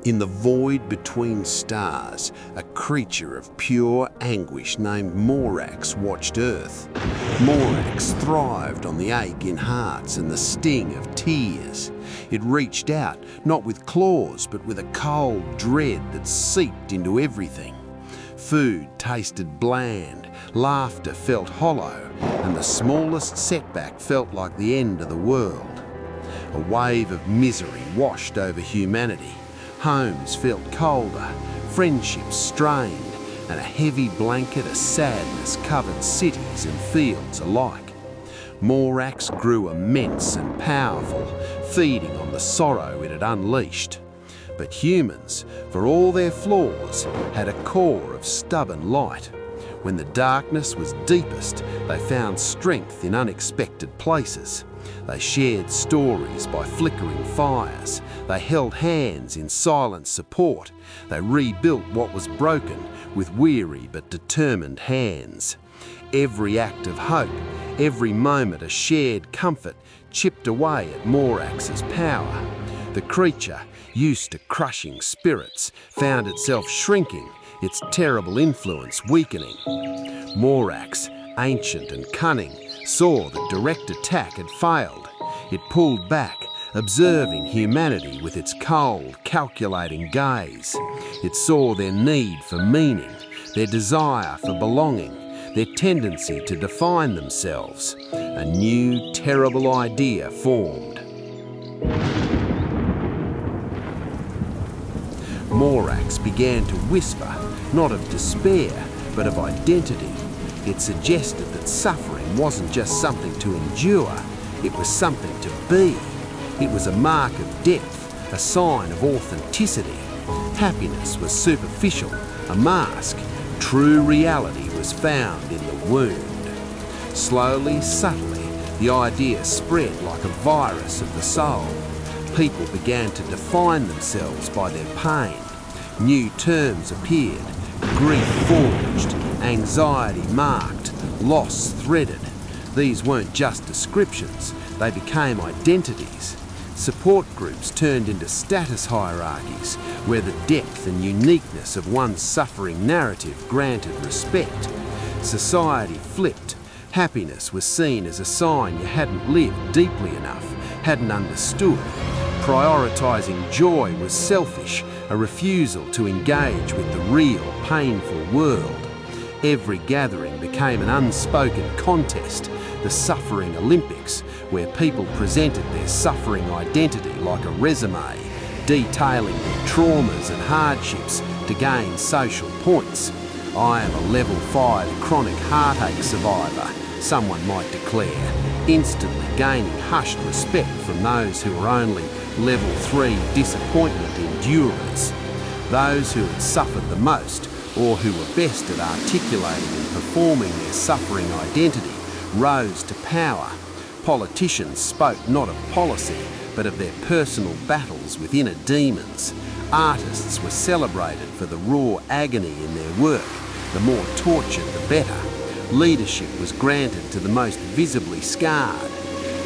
In the void between stars, a creature of pure anguish named Morox watched Earth. Morox thrived on the ache in hearts and the sting of tears. It reached out, not with claws, but with a cold dread that seeped into everything. Food tasted bland, laughter felt hollow, and the smallest setback felt like the end of the world. A wave of misery washed over humanity. Homes felt colder, friendships strained, and a heavy blanket of sadness covered cities and fields alike. Morox grew immense and powerful, feeding on the sorrow it had unleashed. But humans, for all their flaws, had a core of stubborn light. When the darkness was deepest, they found strength in unexpected places. They shared stories by flickering fires. They held hands in silent support. They rebuilt what was broken with weary but determined hands. Every act of hope, every moment of shared comfort chipped away at Morox's power. The creature, used to crushing spirits, found itself shrinking, its terrible influence weakening. Morox, ancient and cunning, saw that direct attack had failed. It pulled back, observing humanity with its cold, calculating gaze. It saw their need for meaning, their desire for belonging, their tendency to define themselves. A new, terrible idea formed. Morox began to whisper, not of despair, but of identity. It suggested that suffering wasn't just something to endure, it was something to be. It was a mark of depth, a sign of authenticity. Happiness was superficial, a mask. True reality was found in the wound. Slowly, subtly, the idea spread like a virus of the soul. People began to define themselves by their pain. New terms appeared, grief forged, anxiety marked, loss threaded. These weren't just descriptions, they became identities. Support groups turned into status hierarchies, where the depth and uniqueness of one's suffering narrative granted respect. Society flipped. Happiness was seen as a sign you hadn't lived deeply enough, hadn't understood. Prioritising joy was selfish, a refusal to engage with the real, painful world. Every gathering became an unspoken contest, the Suffering Olympics, where people presented their suffering identity like a resume, detailing their traumas and hardships to gain social points. I am a level 5 chronic heartache survivor, someone might declare, instantly gaining hushed respect from those who were only level 3 disappointment endurers. Those who had suffered the most, or who were best at articulating and performing their suffering identity, rose to power. Politicians spoke not of policy, but of their personal battles with inner demons. Artists were celebrated for the raw agony in their work. The more tortured, the better. Leadership was granted to the most visibly scarred.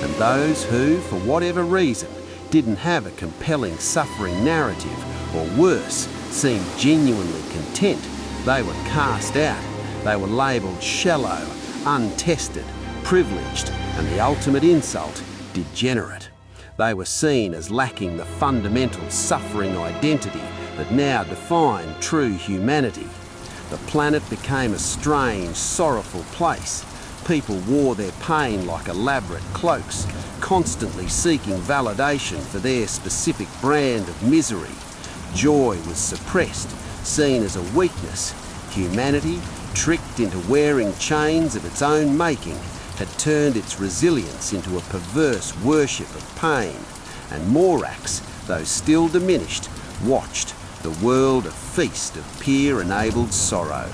And those who, for whatever reason, didn't have a compelling suffering narrative, or worse, seemed genuinely content, they were cast out. They were labelled shallow, untested, privileged, and the ultimate insult, degenerate. They were seen as lacking the fundamental suffering identity that now defined true humanity. The planet became a strange, sorrowful place. People wore their pain like elaborate cloaks, constantly seeking validation for their specific brand of misery. Joy was suppressed, seen as a weakness. Humanity, tricked into wearing chains of its own making, had turned its resilience into a perverse worship of pain. And Morox, though still diminished, watched the world a feast of peer-enabled sorrow.